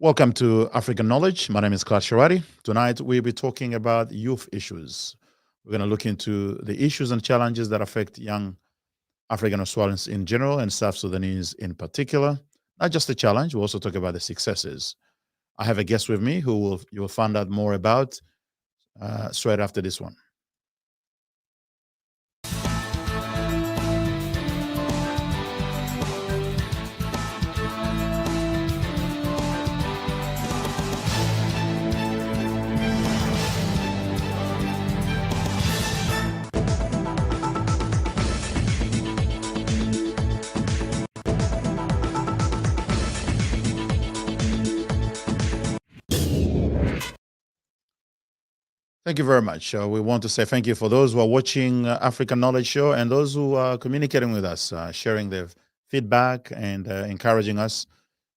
Welcome to African Knowledge. My name is Clash Sharati. Tonight we'll be talking about youth issues. We're going to look into the issues and challenges that affect young African Australians in general and South Sudanese in particular. Not just the challenge, we'll also talk about the successes. I have a guest with me who you will find out more about straight after this one. Thank you very much. We want to say thank you for those who are watching African Knowledge Show and those who are communicating with us, sharing their feedback and encouraging us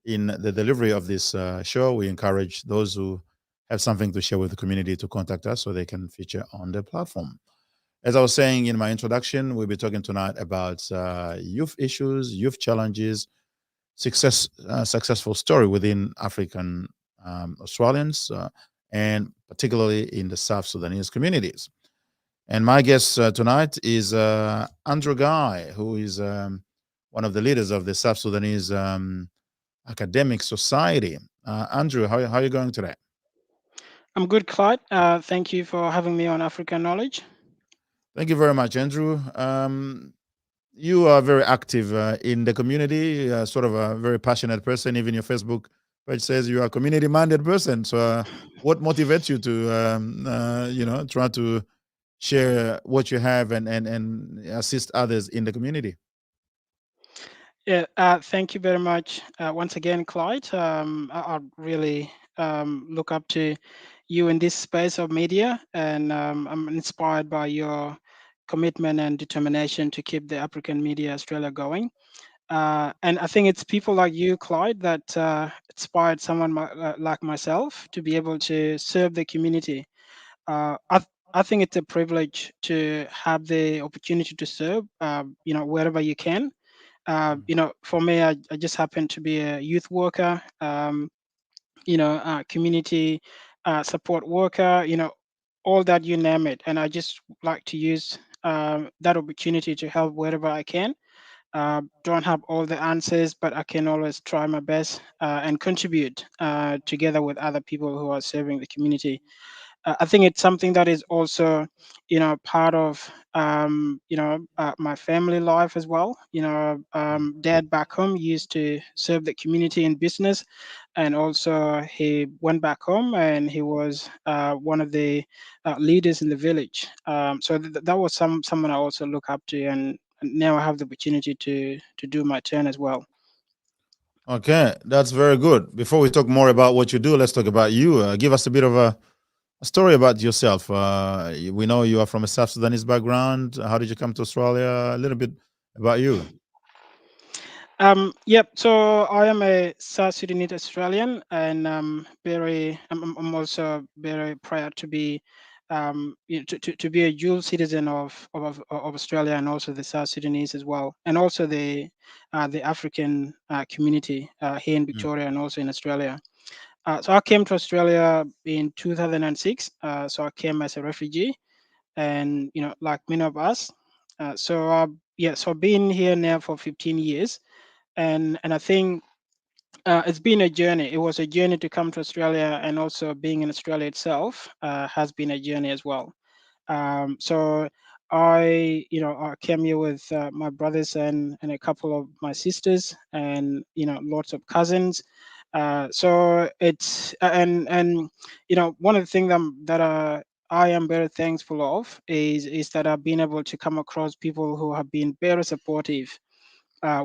in the delivery of this show. We encourage those who have something to share with the community to contact us so they can feature on the platform. As I was saying in my introduction, we'll be talking tonight about youth issues, youth challenges, successful story within African Australians, and particularly in the South Sudanese communities. And my guest tonight is Andrew Guy, who is one of the leaders of the South Sudanese Academic Society. Andrew, how are you going today? I'm good, Clyde. Thank you for having me on African Knowledge. Thank you very much, Andrew. You are very active in the community, sort of a very passionate person. Even your Facebook page says you are a community-minded person. So, what motivates you to, try to share what you have and assist others in the community? Yeah, thank you very much once again, Clyde. I really look up to you in this space of media, and I'm inspired by your commitment and determination to keep the African Media Australia going. And I think it's people like you, Clyde, that inspired someone like myself to be able to serve the community. I think it's a privilege to have the opportunity to serve, wherever you can. For me, I just happen to be a youth worker, community support worker, all that you name it. And I just like to use that opportunity to help wherever I can. Don't have all the answers, but I can always try my best and contribute together with other people who are serving the community. I think it's something that is also, part of, my family life as well. Dad back home used to serve the community in business, and also he went back home and he was one of the leaders in the village. So that was someone I also look up to, and now I have the opportunity to do my turn as well. Okay, that's very good. Before we talk more about what you do, let's talk about you. Give us a bit of a story about yourself. We know you are from a South Sudanese background. How did you come to Australia? A little bit about you. Yep. So I am a South Sudanese Australian, and I'm also very proud to be, to be a dual citizen of Australia and also the South Sudanese as well, and also the African community here in Mm. Victoria and also in Australia. So I came to Australia in 2006. So I came as a refugee, and like many of us. So I've been here now for 15 years, and I think it's been a journey. It was a journey to come to Australia, and also being in Australia itself has been a journey as well. So I came here with my brothers and a couple of my sisters, and lots of cousins. So it's and one of the things that I am very thankful of is that I've been able to come across people who have been very supportive,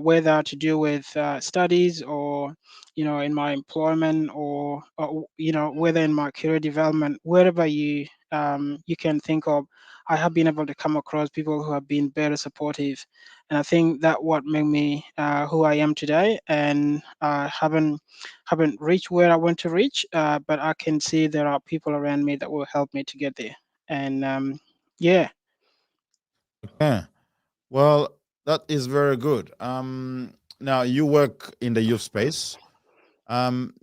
whether to do with studies, or in my employment, or whether in my career development, wherever you can think of. I have been able to come across people who have been very supportive, and I think that what made me who I am today. And haven't reached where I want to reach, but I can see there are people around me that will help me to get there. And yeah. Okay. Well, that is very good. Now you work in the youth space. Um,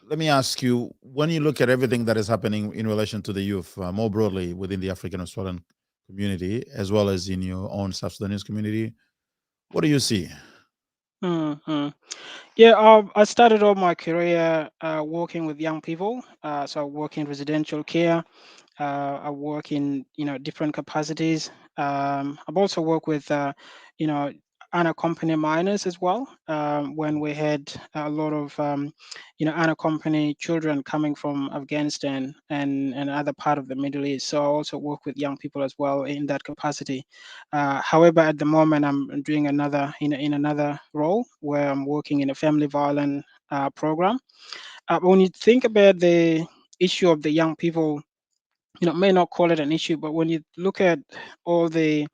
let me ask you: when you look at everything that is happening in relation to the youth, more broadly within the African Australian community, as well as in your own South Sudanese community, what do you see? Mhm. Yeah, I started off my career working with young people. So I work in residential care. I work in different capacities. I've also worked with you know unaccompanied minors as well. When we had a lot of unaccompanied children coming from Afghanistan and other part of the Middle East. So I also work with young people as well in that capacity. However, at the moment I'm doing another in another role where I'm working in a family violence program. But when you think about the issue of the young people, may not call it an issue, but when you look at all the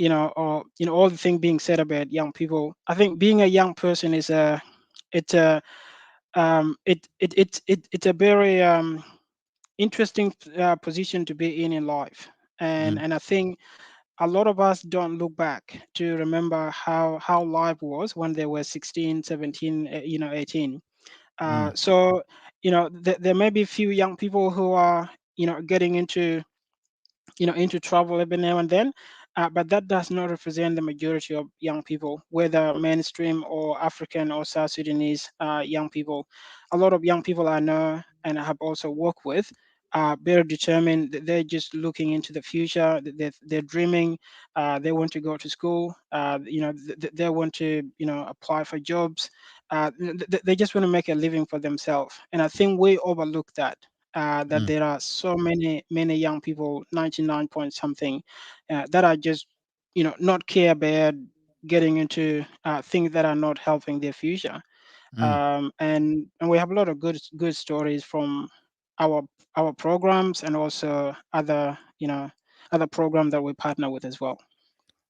all the thing being said about young people, I think being a young person is it's a it's a very interesting position to be in life. and Mm, and I think a lot of us don't look back to remember how life was when they were 16, 17, 18. mm, So there may be few young people who are getting into trouble every now and then. But that does not represent the majority of young people, whether mainstream or African or South Sudanese young people. A lot of young people I know and I have also worked with are very determined. They're just looking into the future. They're dreaming. They want to go to school. They want to apply for jobs. They just want to make a living for themselves. And I think we overlook that that mm, there are so many young people, 99 point something, that are just not care about getting into things that are not helping their future. mm. And we have a lot of good stories from our our programs and also other programs that we partner with as well.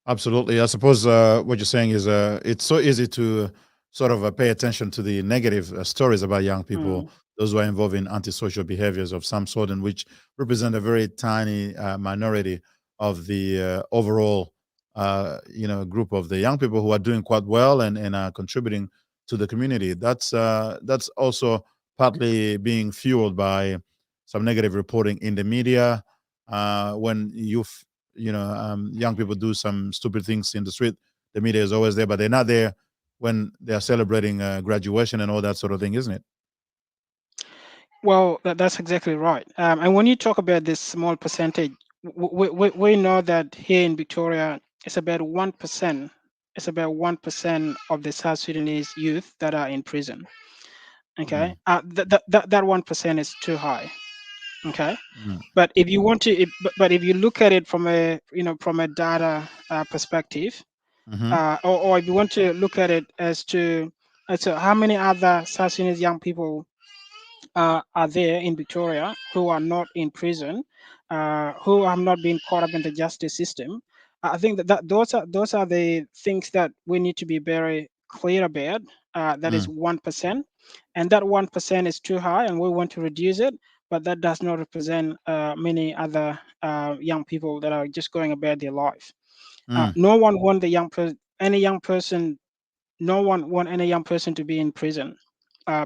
Absolutely. I suppose what you're saying is it's so easy to sort of pay attention to the negative stories about young people, Mm, those who are involved in antisocial behaviors of some sort, and which represent a very tiny minority of the overall, group of the young people who are doing quite well and are contributing to the community. That's also partly being fueled by some negative reporting in the media when young people do some stupid things in the street. The media is always there, but they're not there when they are celebrating graduation and all that sort of thing, isn't it? well, that's exactly right. And when you talk about this small percentage, we know that here in Victoria, it's about 1%. It's about 1% of the South Sudanese youth that are in prison. Okay, Mm, that 1% is too high. Okay, mm, but if you want to, but if you look at it from a from a data perspective, mm-hmm, or if you want to look at it as to how many other South Sudanese young people are there in Victoria who are not in prison, who have not been caught up in the justice system. I think that those are the things that we need to be very clear about. That is mm, 1%, and that 1% is too high, and we want to reduce it. But that does not represent many other young people that are just going about their life. mm, No one want any young person. No one want any young person to be in prison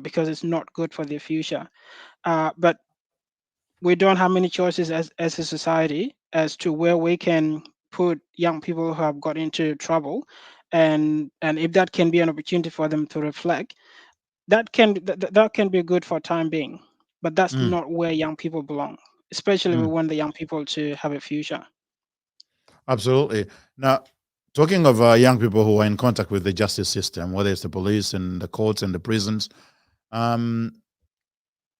because it's not good for their future. But we don't have many choices as a society as to where we can put young people who have got into trouble, and if that can be an opportunity for them to reflect, that can be good for time being. But that's mm, not where young people belong, especially we mm. want the young people to have a future. Absolutely. Now, talking of young people who are in contact with the justice system, whether it's the police and the courts and the prisons, um,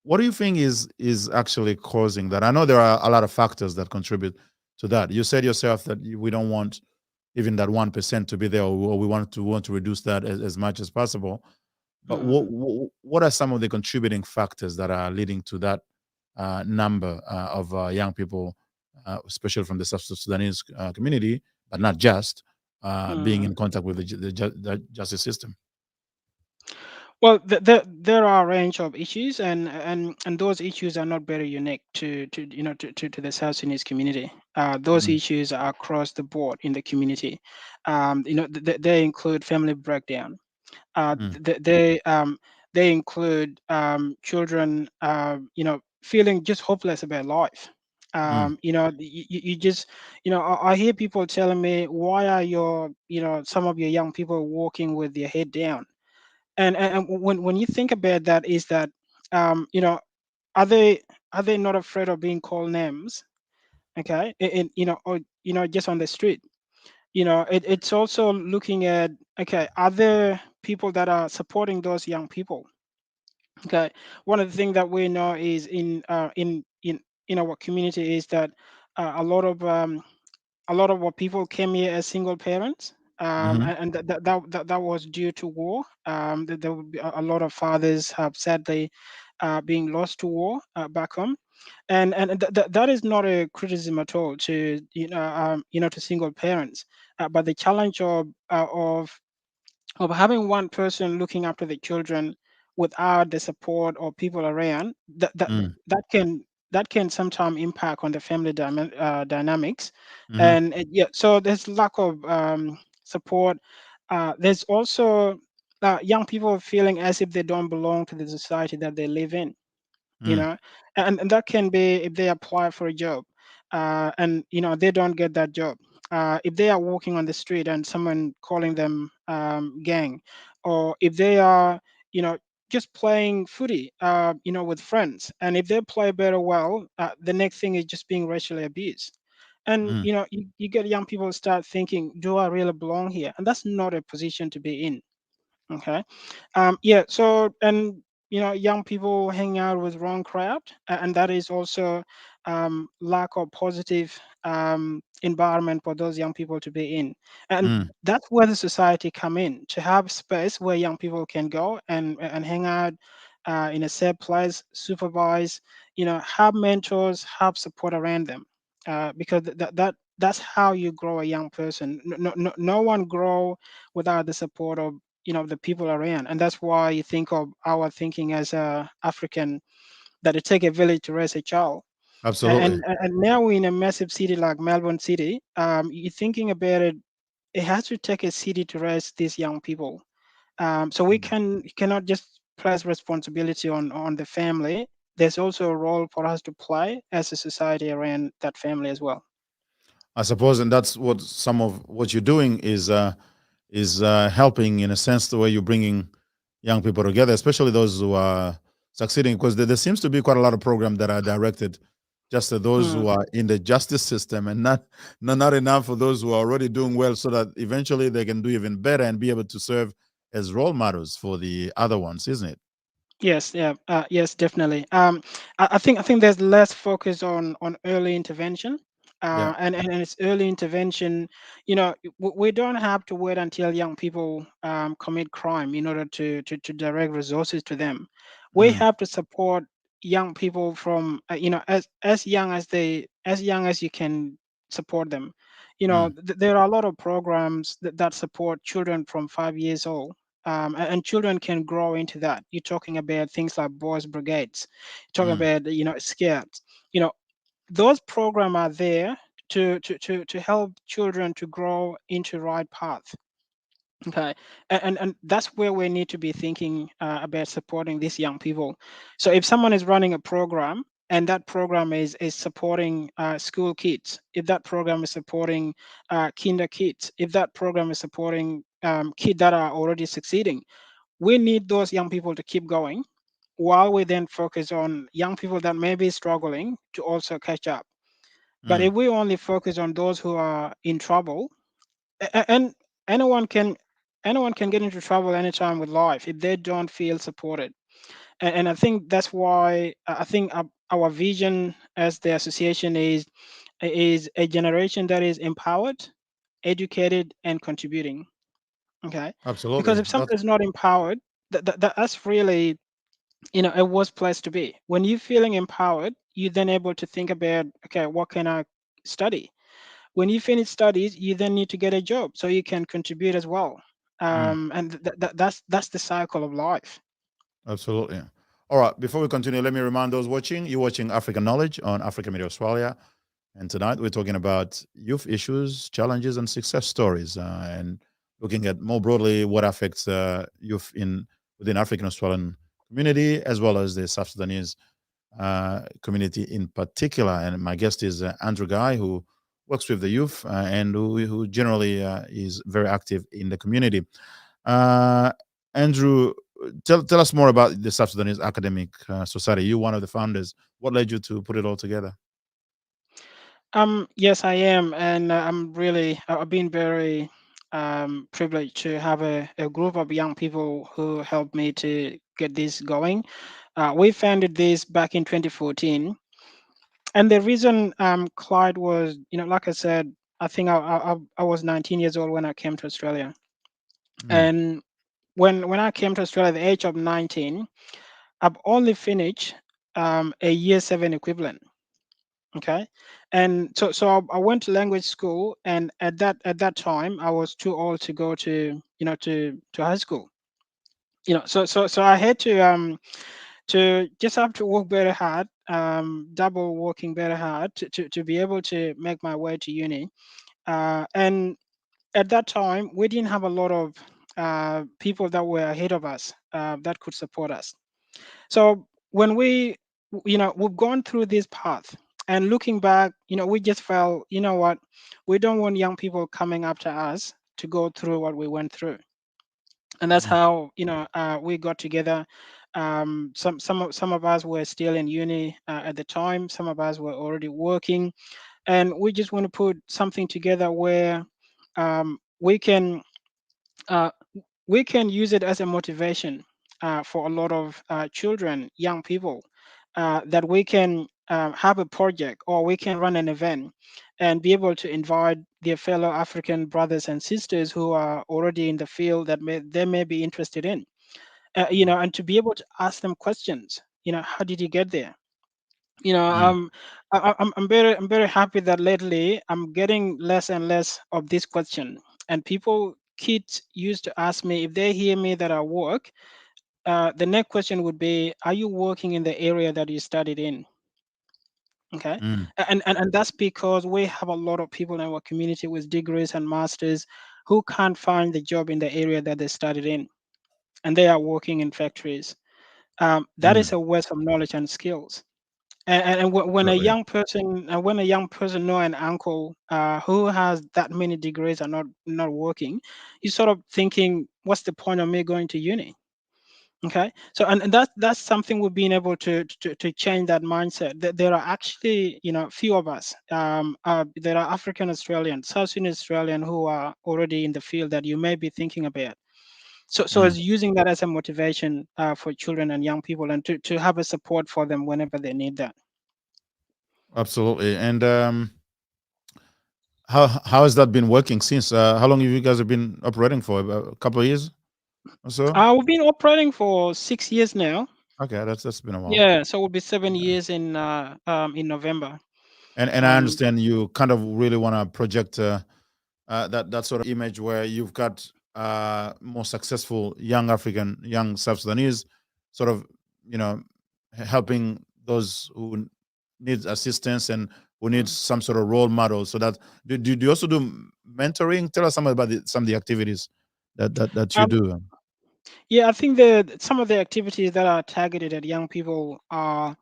what do you think is actually causing that? I know there are a lot of factors that contribute to that. You said yourself that we don't want even that 1% to be there, or we want to reduce that as much as possible. But Mm. what are some of the contributing factors that are leading to that number of young people, especially from the South Sudanese community, but not just being Mm. in contact with the justice system? Well, there are a range of issues, and those issues are not very unique to the South Sudanese community. Those Mm, issues are across the board in the community. They include family breakdown. mm, They they include children, feeling just hopeless about life. Mm, You just, I hear people telling me, why are some of your young people walking with their head down? And when you think about that, is that, um, you know, are they are they not afraid of being called names? Okay, or just on the street. It's also looking at, okay, are there people that are supporting those young people? Okay, one of the things that we know is in our community is that a lot of our people came here as single parents, mhm, and that was due to war. That there would be a lot of fathers have sadly being lost to war back home, and that is not a criticism at all to to single parents, but the challenge of having one person looking after the children without the support or people around, mm, that can sometimes impact on the family dynamics. mhm, And yeah, so there's lack of support. There's also young people feeling as if they don't belong to the society that they live in, you mm, know and that can be if they apply for a job, and they don't get that job, if they are walking on the street and someone calling them gang, or if they are you know just playing footy with friends, and if they play better, well, the next thing is just being racially abused. And mm. you get young people start thinking, do I really belong here? And that's not a position to be in. Okay. Yeah. So, and young people hang out with wrong crowd, and that is also lack of positive environment for those young people to be in. And Mm, that's where the society come in, to have space where young people can go and hang out in a safe place, supervise, have mentors, have support around them, because that's how you grow a young person. No one grow without the support of the people around. And that's why you think of our thinking as a African, that it take a village to raise a child. absolutely. And now we're in a massive city like Melbourne City. You're thinking about it, it has to take a city to raise these young people. So Mm. cannot just place responsibility on the family. There's also a role for us to play as a society around that family as well. I suppose, and that's what some of what you're doing is helping in a sense the way you're bringing young people together, especially those who are succeeding, because there seems to be quite a lot of programs that are directed just to those Mm. who are in the justice system, and not enough for those who are already doing well, so that eventually they can do even better and be able to serve as role models for the other ones, isn't it? Yes, yeah, yes, definitely. I think there's less focus on early intervention, Yeah. and it's early intervention. We don't have to wait until young people commit crime in order to direct resources to them. We Mm, have to support young people from as young as you can support them. mm, There are a lot of programs that support children from 5 years old, and children can grow into that. You're talking about things like boys brigades, you're talking mm, about scouts. you know those programs are there to help children to grow into right path. Okay. And that's where we need to be thinking about supporting these young people. So if someone is running a program, and that program is supporting school kids, if that program is supporting kinder kids, if that program is supporting kids that are already succeeding, we need those young people to keep going, while we then focus on young people that may be struggling to also catch up. But mm, if we only focus on those who are in trouble, and anyone can anyone can get into trouble anytime with life if they don't feel supported. And I think that's why I think our vision as the association is a generation that is empowered, educated, and contributing. Okay. Because absolutely. if someone is not empowered, that's really a worse place to be. When you're feeling empowered, you're then able to think about, okay, what can I study? When you finish studies, you then need to get a job so you can contribute as well. Mm, And that's the cycle of life. absolutely. All right. Before we continue, let me remind those watching: you're watching African Knowledge on Africa Media Australia. And tonight we're talking about youth issues, challenges, and success stories, and looking at more broadly what affects youth in within African Australian community as well as the South Sudanese community in particular. And my guest is Andrew Guy, who works with the youth and who generally is very active in the community. Uh, Andrew, tell us more about the South Sudanese Academic Society. You're one of the founders. What led you to put it all together? Yes, I am, and I've been very privileged to have a group of young people who helped me to get this going. We founded this back in 2014, and the reason Clyde was, like I said, I think I was 19 years old when I came to Australia, Mm, and when I came to Australia at the age of 19, I've only finished a year seven equivalent. Okay, and I went to language school, and at that time I was too old to go to to high school. So I had to just have to work very hard, double working very hard to be able to make my way to uni. And at that time we didn't have a lot of people that were ahead of us that could support us. So when we've gone through this path, and looking back, we just felt, what, we don't want young people coming after us to go through what we went through. And that's mm, how, we got together. Some of us were still in uni at the time. Some of us were already working, and we just want to put something together where we can uh, we can use it as a motivation for a lot of children, young people, that we can have a project, or we can run an event and be able to invite their fellow African brothers and sisters who are already in the field that they may be interested in, mm, and to be able to ask them questions. How did you get there? you know mm, um I'm very happy that lately I'm getting less and less of this question, and kids used to ask me, if they hear me that I work, the next question would be, are you working in the area that you studied in? Okay. mm, And that's because we have a lot of people in our community with degrees and masters who can't find the job in the area that they studied in, and they are working in factories. That is mm. a waste of knowledge and skills. And Absolutely. when a young person know an uncle who has that many degrees and not working, you sort of thinking, what's the point of me going to uni? Okay, so and that's something we've been able to change that mindset. There are actually, few of us, there are African Australian, South-Sudanese Australian, who are already in the field that you may be thinking about. So Mm, it's using that as a motivation for children and young people, and to have a support for them whenever they need that. absolutely. And how has that been working since? How long have you guys have been operating for? About a couple of years or so? We've been operating for 6 years now. Okay, that's been a while. Yeah, so it will be 7 years in November. And I Um, understand you kind of really want to project that sort of image where you've got more successful young South Sudanese, sort of, you know, helping those who need assistance and who need mm. some sort of role model. So that do you also do mentoring? Tell us some about some of the activities that you um, do. yeah, I think that some of the activities that are targeted at young people are,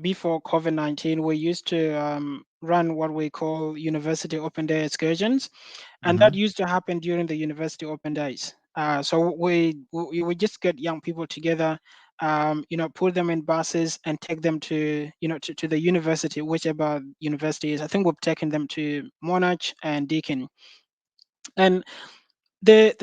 before COVID-19, we used to run what we call university open day excursions, and that Hmm. used to happen during the university open days. So we just get young people together, put them in buses and take them to the university, whichever university is. I think we've taken them to Monash and Deakin, and I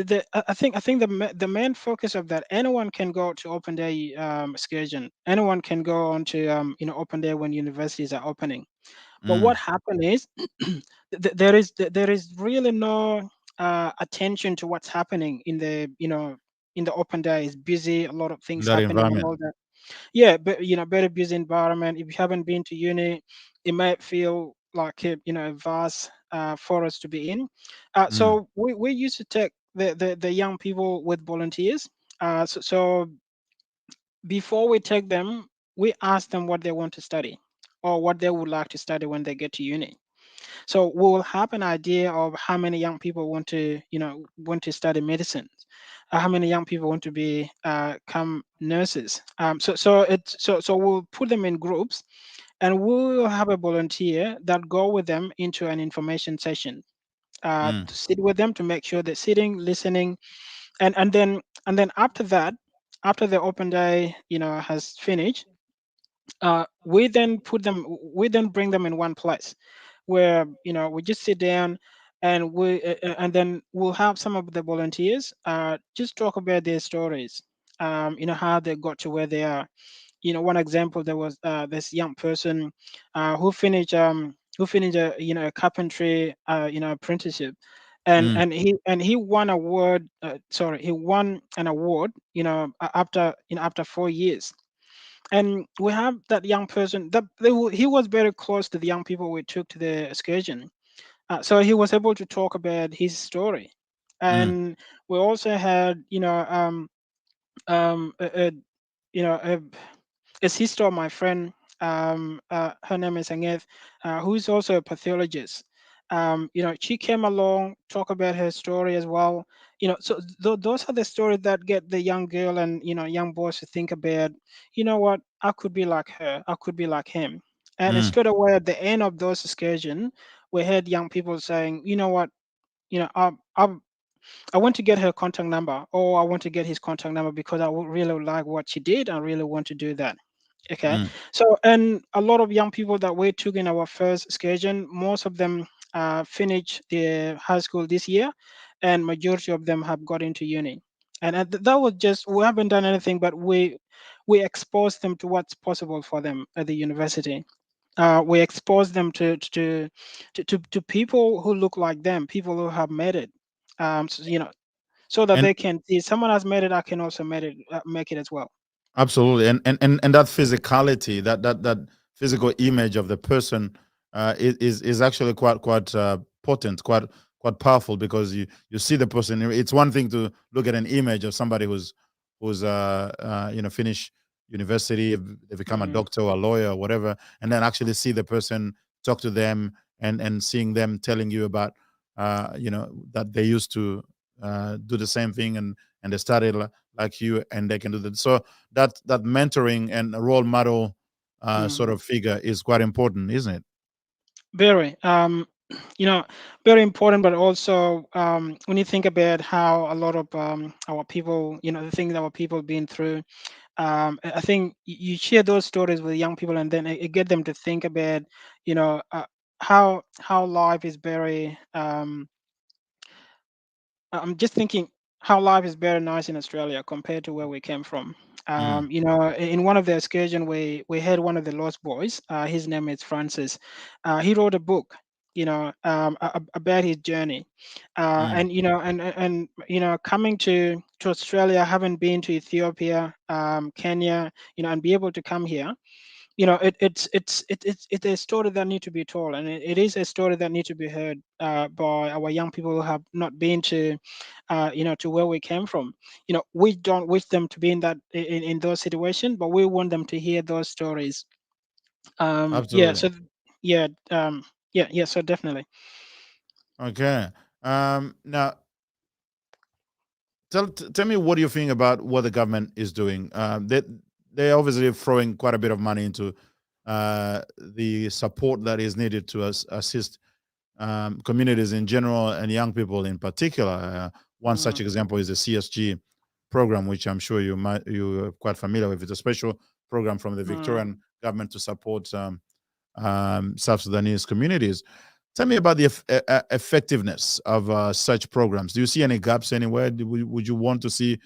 think the main focus of that, anyone can go to open day excursion. Anyone can go on to open day when universities are opening. But what Mm, happened is there is really no attention to what's happening in the open day. Is busy, a lot of in things that happening and environment. all that. Yeah, but very busy environment. If you haven't been to uni, it might feel like a vast forest to be in. Mm, So we used to take the young people with volunteers. So before we take them, we ask them what they want to study or what they would like to study when they get to uni. So we'll have an idea of how many young people want to study medicine, how many young people want to become nurses. So we'll put them in groups, and we'll have a volunteer that go with them into an information session, Mm, to sit with them to make sure they're sitting, listening, and then after that, after the open day has finished, we then bring them in one place where we just sit down, and then we'll have some of the volunteers just talk about their stories, how they got to where they are. One example, there was this young person who finished a carpentry apprenticeship, and mm, he won award sorry he won an award after 4 years. And we have that young person that he was very close to the young people we took to the excursion, so he was able to talk about his story. mm. And we also had a, a a sister of my friend, her name is Angeth, who's also a pathologist. She came along, talk about her story as well. So those are the stories that get the young girl and young boys to think about, what, I could be like her, I could be like him. And Mm. straight away at the end of those excursions, we had young people saying, you know what, you know, I, I I want to get her contact number, or I want to get his contact number because I would really like what she did. I really want to do that. Okay. Mm. So, and a lot of young people that we took in our first excursion, most of them finished their high school this year, and majority of them have got into uni. And that was just, we haven't done anything, but we exposed them to what's possible for them at the university. We expose them to people who look like them, people who have made it. So that And they can see someone has made it, I can also make it as well. absolutely, and that physicality, that physical image of the person, is actually quite potent, quite powerful, because you see the person. It's one thing to look at an image of somebody who's finished university, they become a Mm, doctor or a lawyer or whatever, and then actually see the person, talk to them, and seeing them telling you about that they used to do the same thing, and they started like you, and they can do that. So that mentoring and a role model sort mm. of figure is quite important, isn't it? Very, you know, very important. But also, when you think about how a lot of our people, the things our people been through, I think you share those stories with young people, and then it get them to think about, you know, uh, how life is very. I'm just thinking how life is very nice in Australia compared to where we came from. Mm, In one of the excursion, we had one of the lost boys. His name is Francis. He wrote a book, about his journey, mm. and coming to Australia, having been to Ethiopia, Kenya, and be able to come here. It's a story that need to be told, and it is a story that need to be heard by our young people who have not been to where we came from. We don't wish them to be in those situations, but we want them to hear those stories. Yeah, Absolutely. so yeah, yeah, so definitely. Okay. Now, tell me, what do you think about what the government is doing? They're obviously throwing quite a bit of money into the support that is needed to assist communities in general and young people in particular. One such Mm, example is the CSG program, which I'm sure you're quite familiar with. It's a special program from the mm. Victorian government to support South-Sudanese communities. Tell me about the effectiveness of such programs. Do you see any gaps anywhere? Would you want to see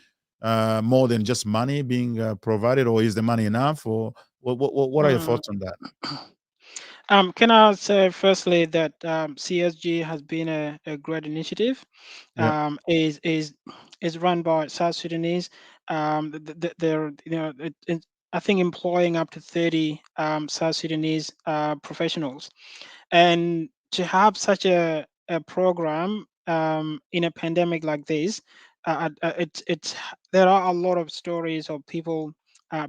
more than just money being provided, or is the money enough? Or what are your Mm. thoughts on that? Can I say firstly that CSG has been a great initiative. Yep. Is run by South Sudanese. They're I think employing up to 30 South Sudanese professionals, and to have such a program in a pandemic like this, it's there are a lot of stories of people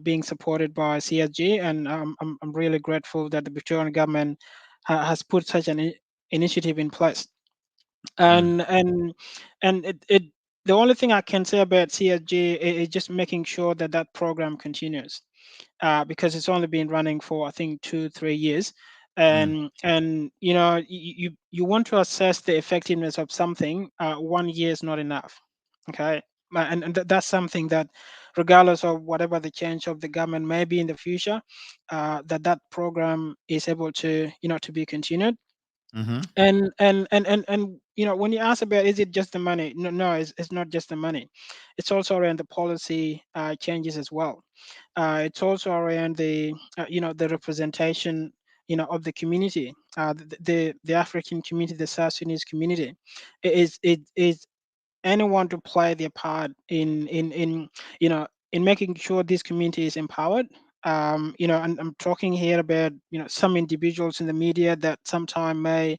being supported by CSG, and I'm really grateful that the Victorian government has put such an initiative in place. Mm. And it the only thing I can say about CSG is just making sure that that program continues, because it's only been running for, I think, 2-3 years. Mm. And you want to assess the effectiveness of something. 1 year is not enough. Okay. That's something that, regardless of whatever the change of the government may be in the future, that program is able to to be continued. Mm-hmm. And when you ask about, is it just the money? No, no, it's not just the money. It's also around the policy changes as well. It's also around the the representation of the community, the African community, the South Sudanese community. It is anyone to play their part in making sure this community is empowered. And I'm talking here about some individuals in the media that sometimes may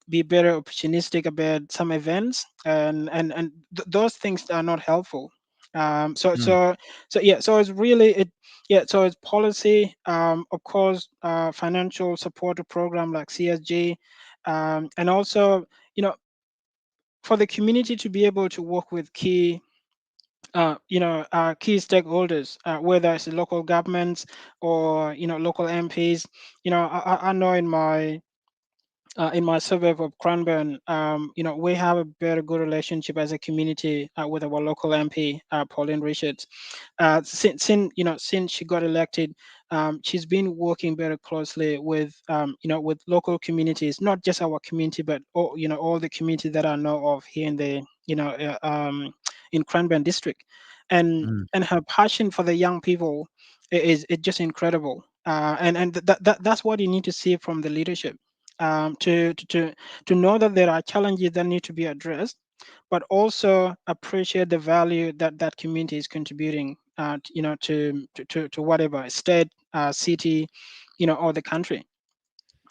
be better opportunistic about some events, and those things are not helpful. um, so Mm. so yeah, so it's really it yeah, so it's policy, of course, financial support to program like CSG, and also you know for the community to be able to work with key stakeholders, whether it's the local governments or local MPs. I know in my suburb of Cranbourne, we have a very good relationship as a community with our local MP, Pauline Richards. Since she got elected, she's been working very closely with local communities, not just our community, but all the communities that I know of here in the in Cranbourne district, Mm. and her passion for the young people is just incredible. That's what you need to see from the leadership, to know that there are challenges that need to be addressed, but also appreciate the value that that community is contributing, to whatever state, city, or the country.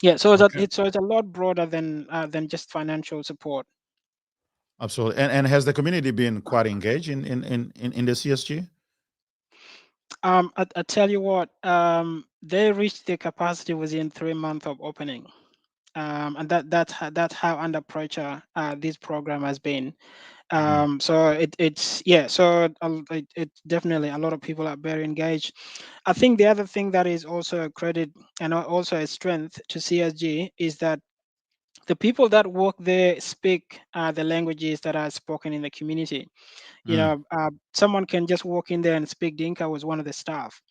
Yeah, so Okay. it's a lot broader than just financial support. Absolutely. And has the community been quite engaged in the CSG? I tell you what, they reached their capacity within 3 months of opening. And that's how under pressure this program has been. Mm. So it's yeah, so it's definitely a lot of people are very engaged. I think the other thing that is also a credit and also a strength to CSG is that the people that work there speak the languages that are spoken in the community. Mm. Someone can just walk in there and speak Dinka with one of the staff.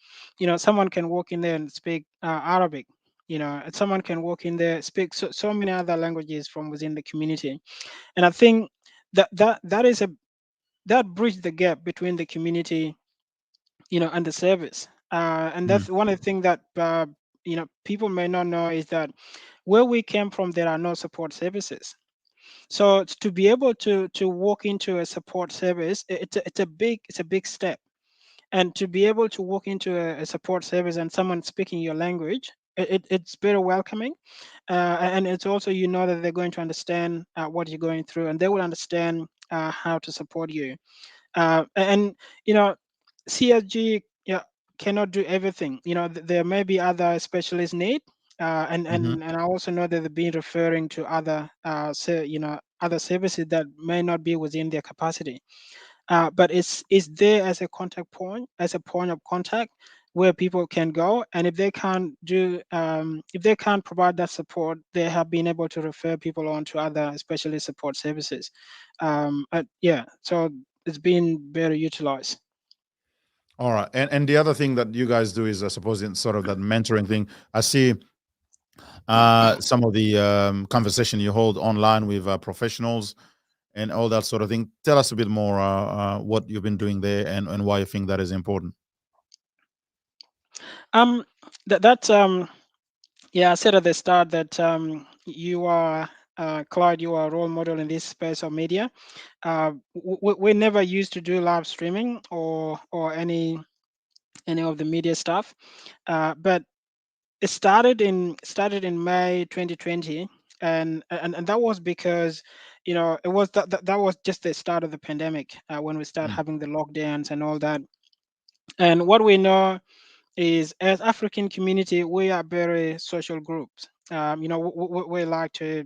Someone can walk in there and speak Arabic. And someone can walk in there speak so many other languages from within the community. And I think that bridge the gap between the community, and the service. And Mm. that's one of the things that people may not know, is that where we came from, there are no support services. So to be able to walk into a support service, it's a big step. And to be able to walk into a support service and someone speaking your language, it's very welcoming. And it's also, that they're going to understand what you're going through, and they will understand how to support you. And CSG, cannot do everything. There may be other specialist need, and Mm-hmm. and and I also know that they've been referring to other other services that may not be within their capacity. But it's there as a contact point, as a point of contact where people can go, and if they can't provide that support, they have been able to refer people on to other specialist support services. Yeah, so it's been very utilized. All right. And the other thing that you guys do is, I suppose, in sort of that mentoring thing. I see some of the conversation you hold online with professionals and all that sort of thing. Tell us a bit more what you've been doing there, and why you think that is important. Um, that Yeah, I said at the start that you are, Clyde, you are a role model in this space of media. We never used to do live streaming or any of the media stuff, but it started in May 2020, and that was because it was that was just the start of the pandemic, when we start Mm. having the lockdowns and all that. And what we know is, as African community, we are very social groups. We like to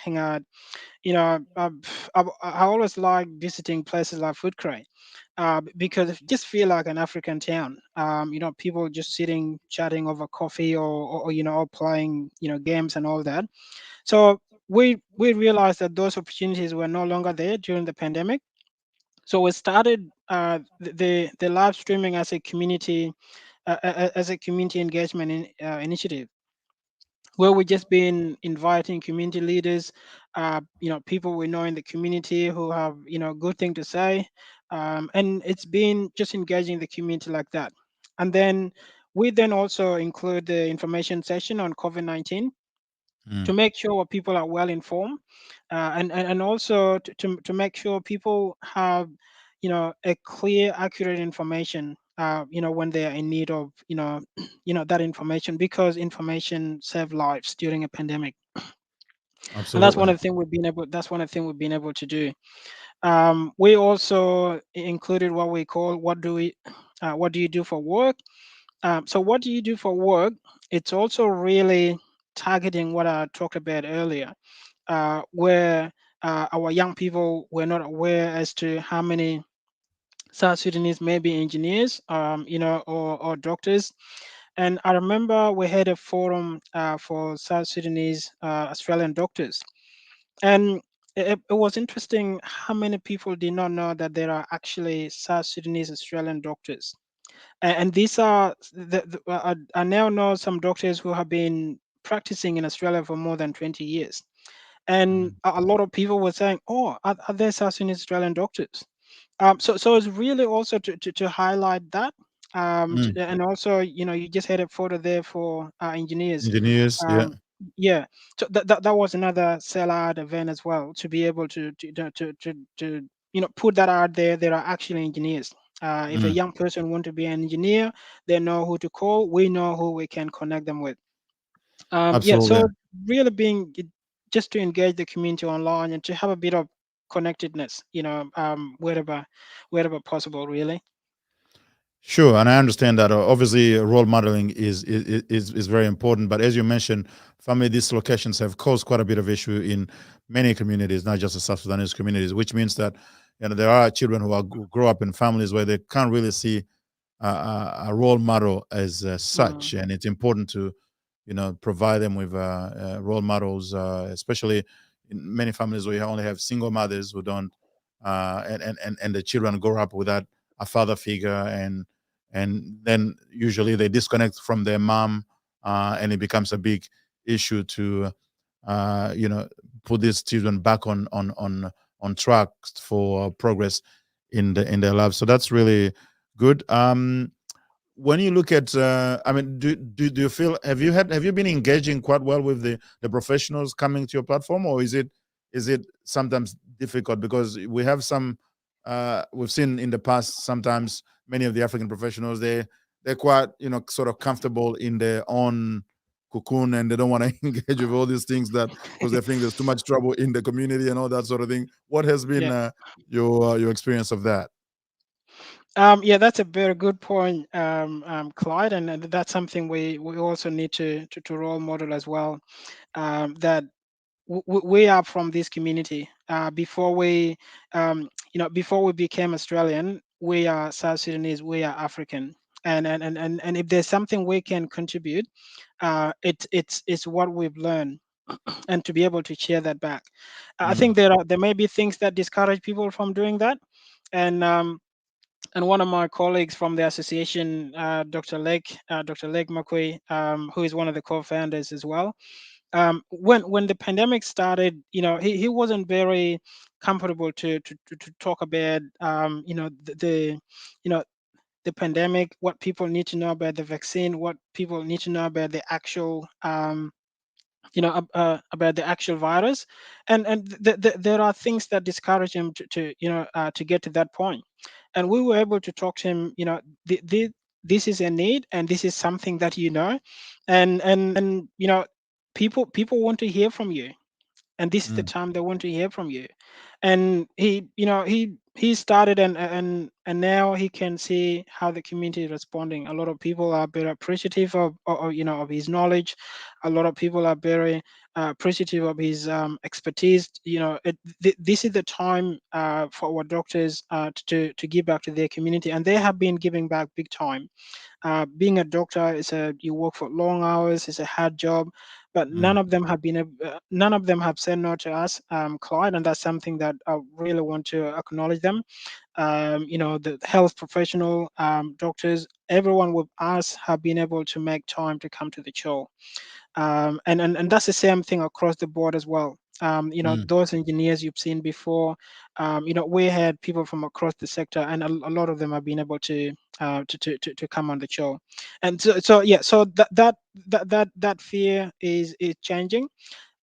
hang out. I always like visiting places like Food Crate, because it just feel like an African town. People just sitting, chatting over coffee, or playing, games and all that. So we realized that those opportunities were no longer there during the pandemic. So we started the live streaming as a community engagement initiative, where we've just been inviting community leaders, people we know in the community who have, good thing to say, and it's been just engaging the community like that. And then we then also include the information session on COVID-19 Mm. to make sure people are well informed, and also to make sure people have, a clear, accurate information, when they are in need of, that information, because information save lives during a pandemic. And that's one Absolutely. of the things we've been able to do. We also included what we call what do you do for work. So what do you do for work? It's also really targeting what I talked about earlier, where our young people were not aware as to how many South Sudanese may be engineers, or doctors. And I remember we had a forum for South Sudanese Australian doctors, and it was interesting how many people did not know that there are actually South Sudanese Australian doctors. And these are I now know some doctors who have been practicing in Australia for more than 20 years. And Mm. a lot of people were saying, "Oh, are there South Sudanese Australian doctors?" So it's really also to highlight that, Mm. and also, you just had a photo there for engineers. Engineers, yeah. Um, yeah, so that was another sellout event as well, to be able to put that out there. There are actually engineers. If a Mm. young person want to be an engineer, they know who to call. We know who we can connect them with. Yeah, Absolutely. so really just to engage the community online and to have a bit of connectedness, wherever possible, really. Sure, and I understand that. Obviously, role modeling is very important. But as you mentioned, family dislocations have caused quite a bit of issue in many communities, not just the South Sudanese communities. Which means that there are children who grow up in families where they can't really see a role model as Mm, such, and it's important to provide them with role models, especially in many families where you only have single mothers who don't, and the children grow up without a father figure, and then usually they disconnect from their mom, and it becomes a big issue to uh, you know put these children back on track for progress in their lives. So that's really good. When you look at, I mean, do you feel, have you been engaging quite well with the professionals coming to your platform, or is it sometimes difficult because we have some, we've seen in the past sometimes many of the African professionals, they're quite sort of comfortable in their own cocoon, and they don't want to engage with all these things, that because they think there's too much trouble in the community and all that sort of thing. What has been yeah. your experience of that? Yeah, that's a very good point, Clyde, and that's something we also need to role model as well. That we are from this community. Before we became Australian, we are South Sudanese, we are African, and if there's something we can contribute, it's what we've learned, and to be able to share that back. I Mm, think there may be things that discourage people from doing that, and one of my colleagues from the association, Dr. Lake Makwe, who is one of the co-founders as well. When the pandemic started, he wasn't very comfortable to talk about, you know the pandemic, what people need to know about the vaccine, what people need to know about the actual, about the actual virus, and there are things that discourage him to get to that point. And we were able to talk to him. This is a need, and this is something that and people want to hear from you, and this is the time they want to hear from you. And he he started, and now he can see how the community is responding. A lot of people are very appreciative of of his knowledge. A lot of people are very appreciative of his expertise. This is the time for our doctors to give back to their community, and they have been giving back big time. Being a doctor is you work for long hours. It's a hard job, but Mm. none of them have said no to us, Clyde, and that's something that I really want to acknowledge them. The health professional, doctors, everyone with us have been able to make time to come to the show. And that's the same thing across the board as well. Mm. Those engineers you've seen before, we had people from across the sector, and a lot of them have been able to come on the show. And so that fear is changing.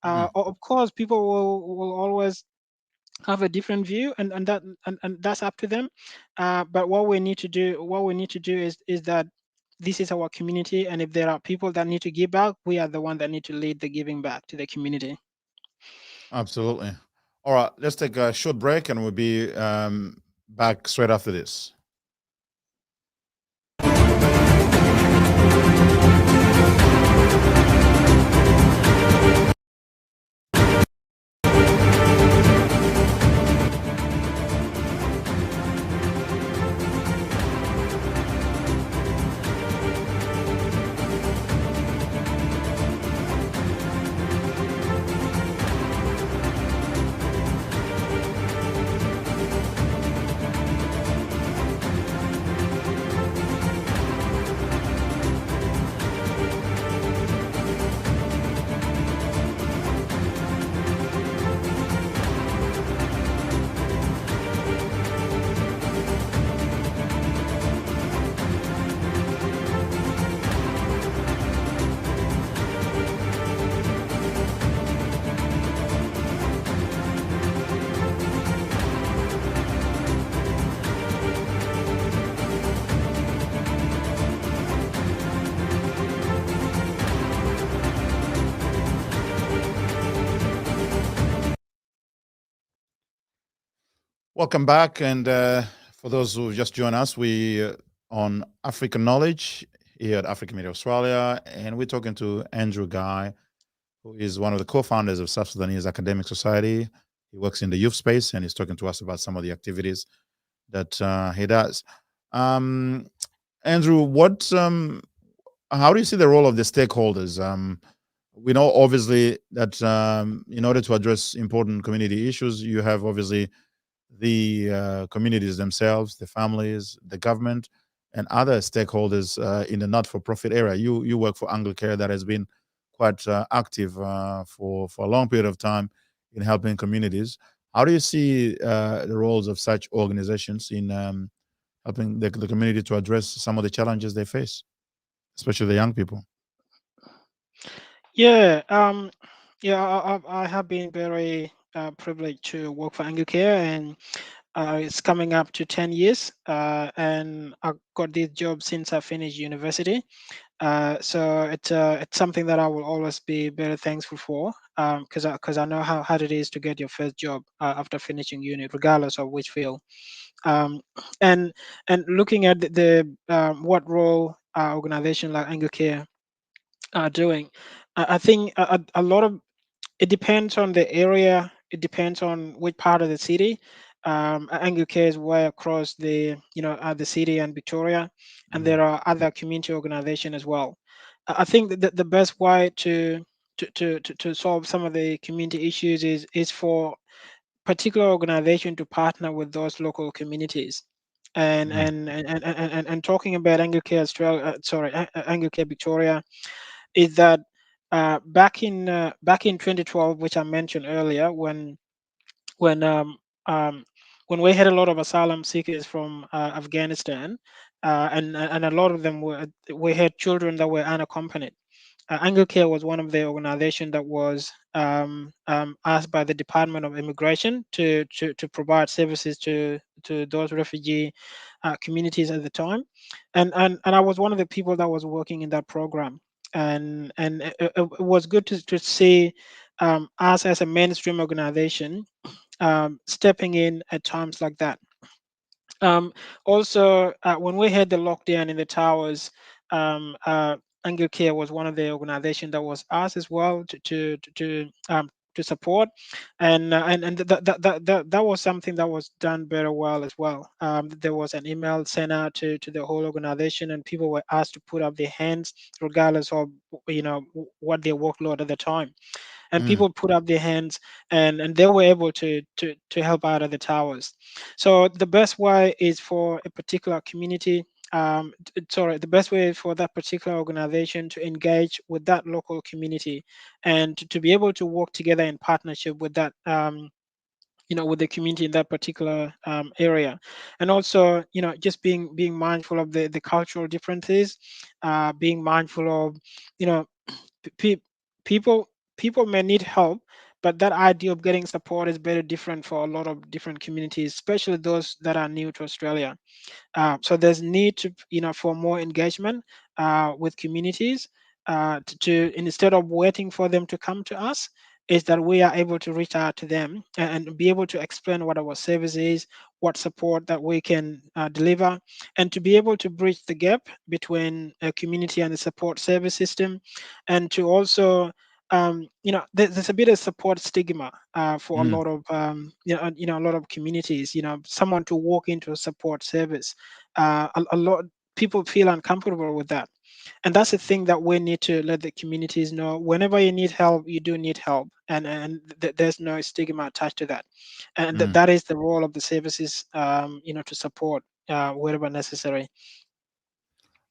Mm. Of course, people will always have a different view, and that's up to them. But what we need to do is that this is our community, and if there are people that need to give back, we are the one that need to lead the giving back to the community. Absolutely. All right, let's take a short break and we'll be back straight after this. Welcome back. And for those who just joined us, we on African Knowledge here at African Media Australia, and we're talking to Andrew Guy, who is one of the co-founders of South-Sudanese Academic Society. He works in the youth space, and he's talking to us about some of the activities that he does. Um, Andrew, how do you see the role of the stakeholders? We know obviously that in order to address important community issues, you have obviously the communities themselves, the families, the government, and other stakeholders in the not-for-profit area. You work for Anglicare, that has been quite active for a long period of time in helping communities. How do you see the roles of such organizations in helping the community to address some of the challenges they face, especially the young people? Yeah, I have been very privileged to work for Anglicare, and it's coming up to 10 years. And I got this job since I finished university. So it's something that I will always be very thankful for, because I know how hard it is to get your first job after finishing uni, regardless of which field. Um, and and looking at what role organization like Anglicare are doing, I think a lot of it depends on the area. It depends on which part of the city. Anglicare is way across the city and Victoria, and Mm. there are other community organizations as well. I think that the best way to solve some of the community issues is for particular organization to partner with those local communities. Mm. And talking about Anglicare Australia, Anglicare Victoria, is that back in 2012, which I mentioned earlier, when um, um, when we had a lot of asylum seekers from Afghanistan, and a lot of them we had children that were unaccompanied. Anglicare was one of the organizations that was asked by the Department of Immigration to provide services to those refugee communities at the time, and I was one of the people that was working in that program, and it was good to see us as a mainstream organization stepping in at times like that. Um, Also, when we had the lockdown in the towers, um, uh, Angel Care was one of the organizations that was asked as well to support, and that was something that was done very well as well. There was an email sent out to the whole organization, and people were asked to put up their hands regardless of what their workload at the time, and Mm, people put up their hands, and they were able to help out at the towers. So the best way is for a particular community, sorry, the best way for that particular organization to engage with that local community, and to be able to work together in partnership with that, with the community in that particular area. And also, just being mindful of the cultural differences, being mindful of, you know pe- people people may need help, but that idea of getting support is very different for a lot of different communities, especially those that are new to Australia. So there's need to, for more engagement with communities, to instead of waiting for them to come to us, is that we are able to reach out to them and be able to explain what our service is, what support that we can deliver, and to be able to bridge the gap between a community and the support service system, and to also, there's a bit of support stigma for a mm, lot of, a lot of communities. Someone to walk into a support service, a lot people feel uncomfortable with that, and that's the thing that we need to let the communities know. Whenever you need help, you do need help, and there's no stigma attached to that, and mm. that is the role of the services, to support wherever necessary.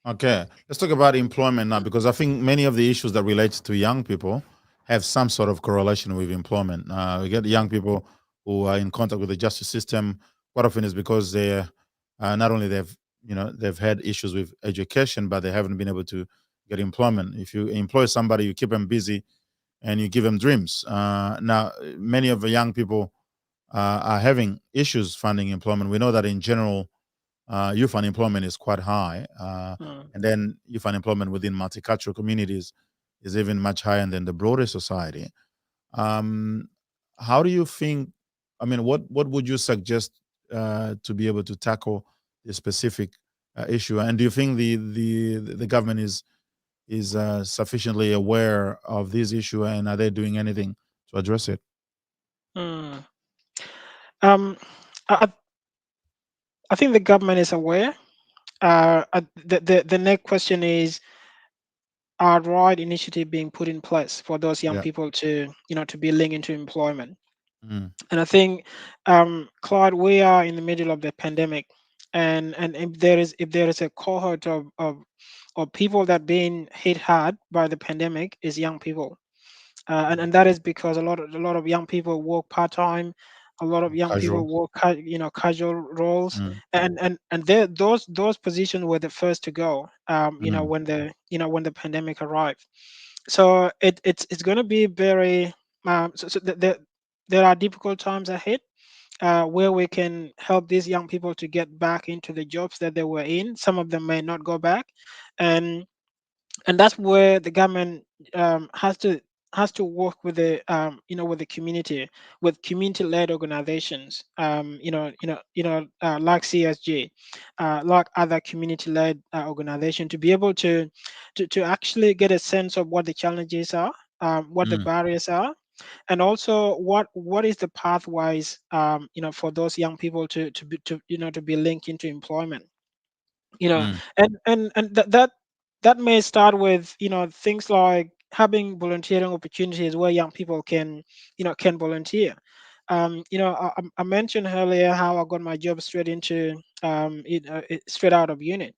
Okay, let's talk about employment now, because I think many of the issues that relate to young people have some sort of correlation with employment. We get young people who are in contact with the justice system. Quite often is because they not only they've had issues with education, but they haven't been able to get employment. If you employ somebody, you keep them busy and you give them dreams. Now, many of the young people are having issues finding employment. We know that in general, youth unemployment is quite high, Mm. and then youth unemployment within multicultural communities is even much higher than the broader society. Um, how do you think? I mean, what would you suggest to be able to tackle this specific issue? And do you think the government is sufficiently aware of this issue, and are they doing anything to address it? Mm. Um, I, I I think the government is aware. The next question is, are right initiative being put in place for those young Yeah. people to, to be linked into employment? Mm, And I think, Claude, we are in the middle of the pandemic, and if there is a cohort of people that being hit hard by the pandemic, is young people, and mm. and that is because a lot of young people work part time, a lot of young people Casual. work casual roles, Mm, and those positions were the first to go, mm, when the pandemic arrived. So it's going to be very, there are difficult times ahead, where we can help these young people to get back into the jobs that they were in. Some of them may not go back, and and that's where the government, has to work with the community, with community-led organizations, like CSG, like other community-led organization, to be able to actually get a sense of what the challenges are, what the mm, barriers are, and also what is the pathways, for those young people to be linked into employment. you know mm, and that may start with, things like having volunteering opportunities where young people can volunteer. I mentioned earlier how I got my job straight into, straight out of uni,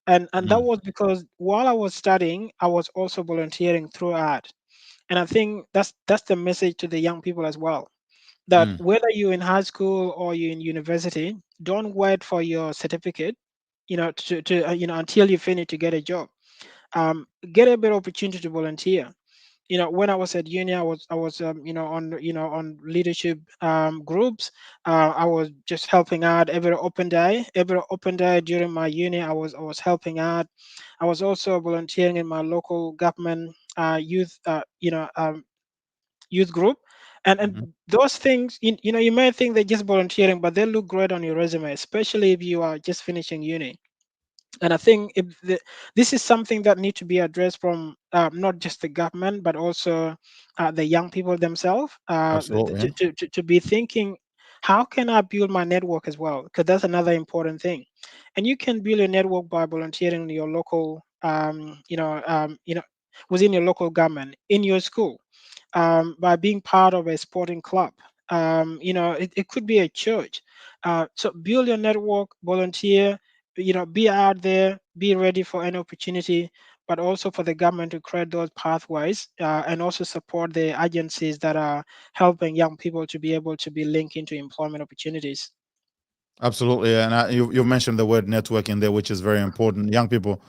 and that mm, was because while I was studying, I was also volunteering through art. And I think that's the message to the young people as well, that mm, whether you're in high school or you're in university, don't wait for your certificate, until you finish to get a job. Get a better opportunity to volunteer. When I was at uni, I was on leadership groups. I was just helping out every open day during my uni. I was helping out. I was also volunteering in my local government youth group, And Mhm. those things, you may think they're just volunteering, but they look great on your resume, especially if you are just finishing uni. And I think this is something that need to be addressed from not just the government, but also the young people themselves, Absolutely. to be thinking, how can I build my network as well? Because that's another important thing. And you can build a network by volunteering in your local, within your local government, in your school, by being part of a sporting club. It could be a church. So build your network, volunteer, be out there, be ready for any opportunity, but also for the government to create those pathways, and also support the agencies that are helping young people to be able to be linked into employment opportunities. Absolutely. And you mentioned the word network in there, which is very important. Young people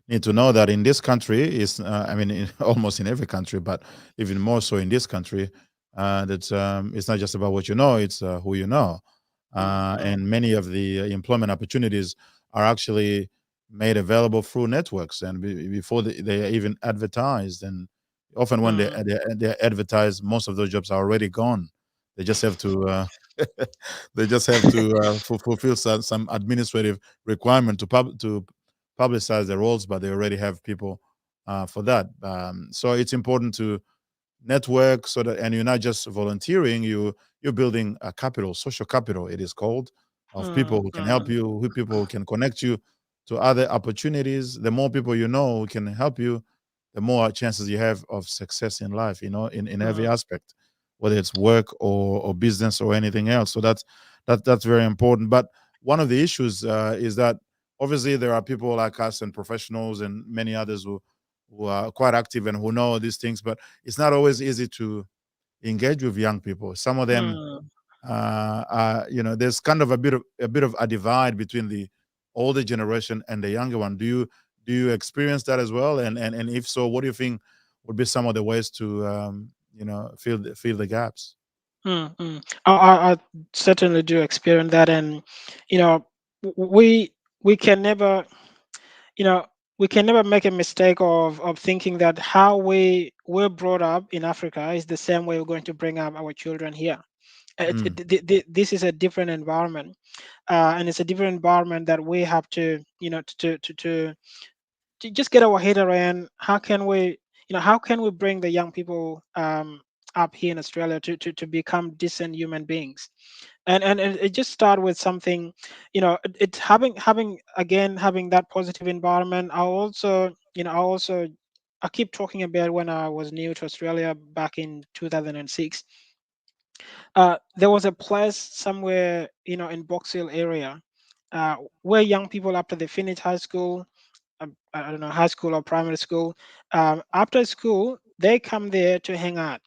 need to know that in this country, I mean, almost in every country, but even more so in this country, that it's not just about what you know, it's who you know. Mm, And many of the employment opportunities are actually made available through networks and before they are even advertised. And often when mm, they advertise, most of those jobs are already gone. They just have to they just have to fulfill some administrative requirement to publicize the roles, but they already have people for that. So it's important to network so that, and you're not just volunteering, you're building a capital, social capital it is called, of mm, people who can help mm, you, who people who can connect you to other opportunities. The more people you know who can help you, the more chances you have of success in life, in every mm, aspect, whether it's work or business or anything else. So that's very important. But one of the issues is that obviously there are people like us and professionals and many others who are quite active and who know these things, but it's not always easy to engage with young people. Some of them, mm, there's kind of a bit of a divide between the older generation and the younger one. Do you experience that as well? And if so, what do you think would be some of the ways to fill the gaps? I certainly do experience that, and you know, we can never, you know, we can never make a mistake of thinking that how we were brought up in Africa is the same way we're going to bring up our children here. Mm, This is a different environment, and it's a different environment that we have to, to just get our head around how can we bring the young people up here in Australia to become decent human beings. And it just start with something, it's having that positive environment. I keep talking about when I was new to Australia back in 2006. There was a place somewhere, in Box Hill area, where young people, after they finish high school, I don't know, high school or primary school, after school they come there to hang out.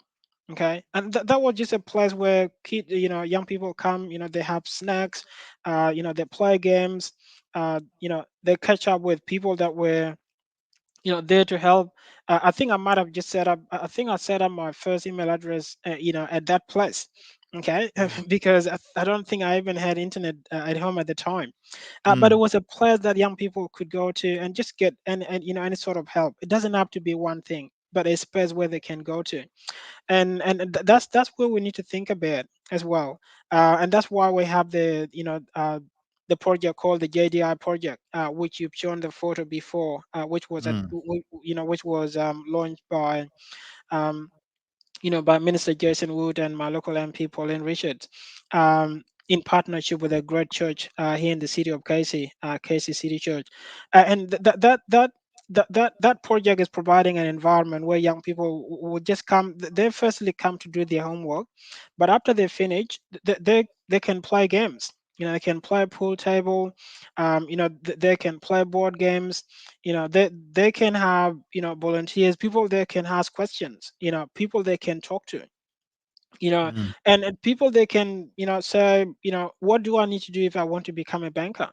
Okay, and that was just a place where young people come. They have snacks, they play games, they catch up with people that were, there to help. I think I might have just set up. I think I set up my first email address, at that place. Okay, mm, because I don't think I even had internet at home at the time. But it mm, was a place that young people could go to and just get and any sort of help. It doesn't have to be one thing, but a space where they can go to. That's where we need to think about as well. And that's why we have the project called the JDI project, which you've shown the photo before, which was mm, which was launched um, by Minister Jason Wood and my local MP Pauline Richards, in partnership with a great church here in the city of Casey, Casey City Church. And that project is providing an environment where young people would just come. They firstly come to do their homework, but after they finish, they can play games. They can play pool table. They can play board games. They can have, volunteers, people they can ask questions, people they can talk to, you know mm, and people they can, say, what do I need to do if I want to become a banker?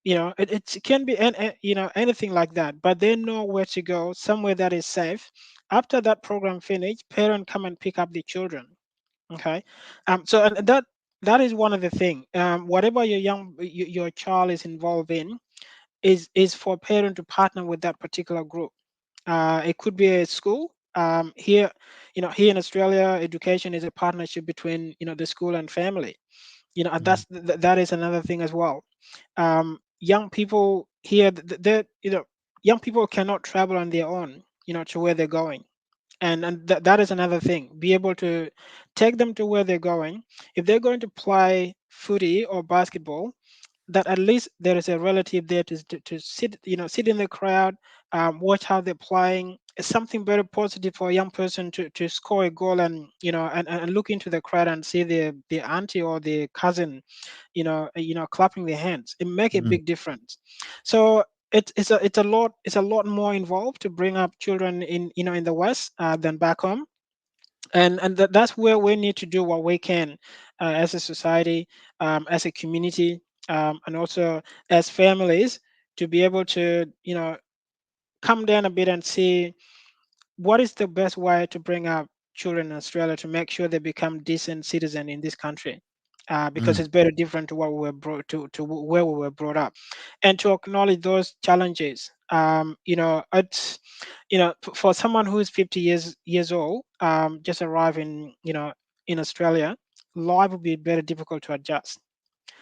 It can be anything like that, but they know where to go, somewhere that is safe. After that program finish, parents come and pick up the children. Okay. So and that is one of the thing, whatever your child is involved in, is for parent to partner with that particular group. It could be a school, Here, here in Australia, education is a partnership between the school and family. And Mm, that is another thing as well. Young people here, they young people cannot travel on their own, to where they're going. And that is another thing. Be able to take them to where they're going. If they're going to play footy or basketball, that at least there is a relative there to sit, sit in the crowd, watch how they're playing. It's something very positive for a young person to score a goal, and and look into the crowd and see the auntie or the cousin, clapping their hands. It make a mm, big difference. So it's a lot more involved to bring up children in the West, than back home. And that's where we need to do what we can, as a society, as a community, and also as families, to be able to come down a bit and see what is the best way to bring up children in Australia to make sure they become decent citizens in this country, because mm, it's very different to what we were brought to where we were brought up, and to acknowledge those challenges. It's for someone who is 50 years old, just arrived in Australia, life would be very difficult to adjust.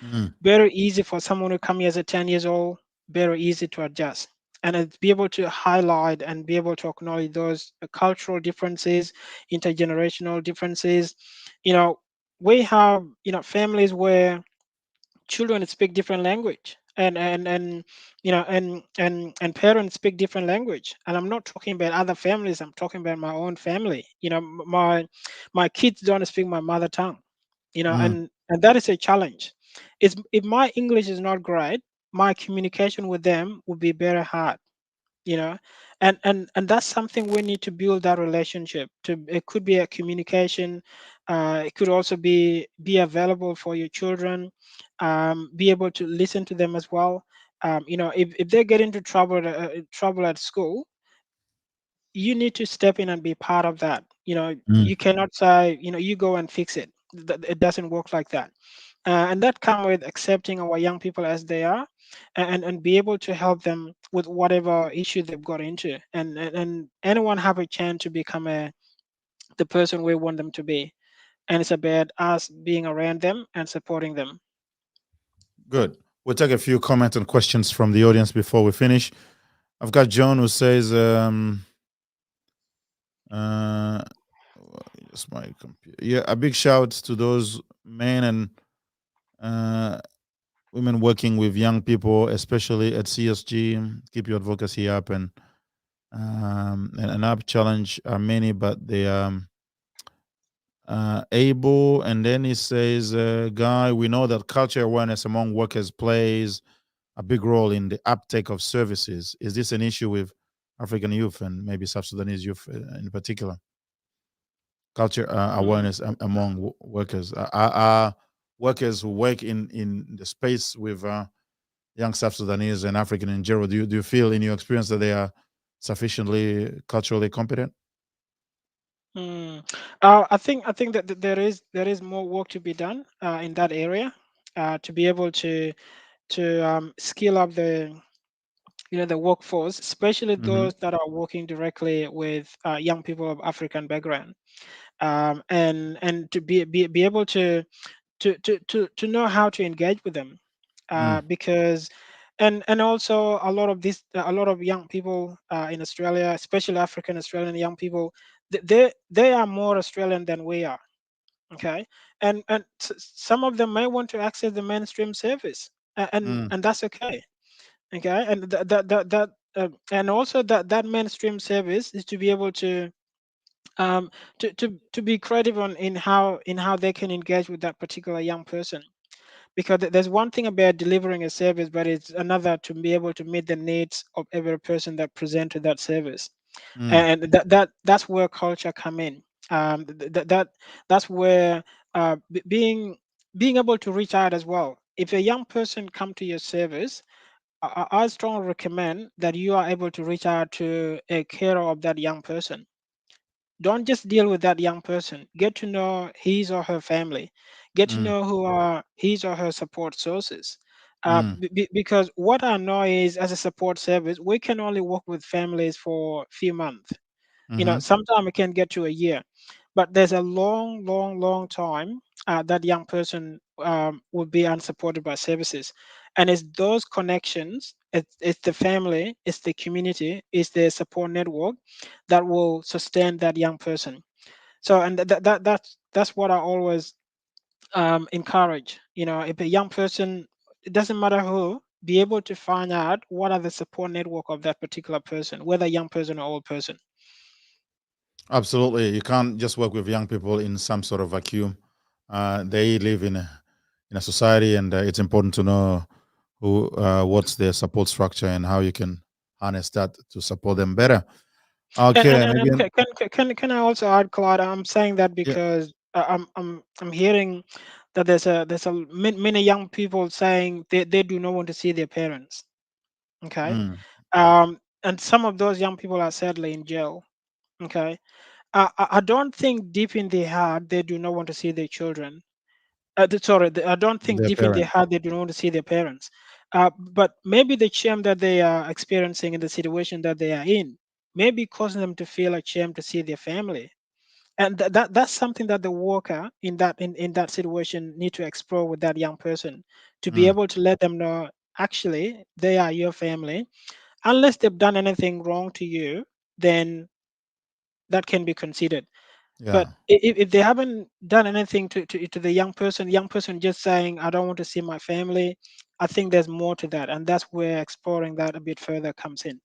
mm, Very easy for someone who come here as a 10 years old, very easy to adjust. And it's be able to highlight and be able to acknowledge those cultural differences, intergenerational differences. You know, we have, families where children speak different language, and and parents speak different language. And I'm not talking about other families, I'm talking about my own family. My kids don't speak my mother tongue, mm. and that is a challenge. Is if my English is not great, my communication with them would be very hard, you know and that's something we need to build, that relationship. It could be a communication, it could also be available for your children, be able to listen to them as well. If they get into trouble at school, you need to step in and be part of that. Mm. You cannot say, you go and fix it. It doesn't work like that. And that come with accepting our young people as they are, and be able to help them with whatever issue they've got into, and anyone have a chance to become the person we want them to be. And it's about us being around them and supporting them. Good. We'll take a few comments and questions from the audience before we finish. I've got John who says, uh, it's my computer. Yeah, a big shout to those men and uh, women working with young people, especially at CSG. Keep your advocacy up, and up challenge are many, but they able. And then he says, Guy, we know that culture awareness among workers plays a big role in the uptake of services. Is this an issue with African youth and maybe South Sudanese youth in particular? Culture Mm. awareness among workers. Are workers who work in the space with young South Sudanese and African in general, do you feel in your experience that they are sufficiently culturally competent? Mm. I think that there is more work to be done, in that area, to be able to skill up the workforce, especially Mm-hmm. those that are working directly with young people of African background, and to be able to know how to engage with them, Mm, because and also a lot of young people, in Australia, especially African Australian young people, they are more Australian than we are. Okay. And some of them may want to access the mainstream service, mm, and that's okay. Okay. And and also that mainstream service is to be able um to be creative on in how they can engage with that particular young person, because there's one thing about delivering a service, but it's another to be able to meet the needs of every person that present to that service. mm, And that's where culture come in. That's where, being able to reach out as well. If a young person come to your service, I strongly recommend that you are able to reach out to a carer of that young person. Don't just deal with that young person. Get to know his or her family. Get to mm, know who are his or her support sources. mm, Because what I know is, as a support service, we can only work with families for a few months. Hmm. Sometimes it can get to a year, but there's a long, long, long time that young person will be unsupported by services, and it's those connections, it's the family, it's the community, it's the support network that will sustain that young person. So, and that's what I always encourage. If a young person, it doesn't matter who, be able to find out what are the support network of that particular person, whether young person or old person. Absolutely, you can't just work with young people in some sort of vacuum. They live in a society, and it's important to know what's their support structure and how you can harness that to support them better. Okay, And maybe can I also add, Claude? I'm saying that yeah. because I'm hearing that many young people saying they do not want to see their parents. Okay, Mm, and some of those young people are sadly in jail. Okay, I don't think deep in their heart they do not want to see their children. I don't think their deep in their parent. heart they do not want to see their parents. But maybe the shame that they are experiencing in the situation that they are in may be causing them to feel ashamed to see their family. And that's something that the worker in that situation need to explore with that young person, to be Mm, able to let them know actually they are your family. Unless they've done anything wrong to you, then that can be considered. But yeah. if they haven't done anything to the young person just saying, I don't want to see my family, I think there's more to that. And that's where exploring that a bit further comes in.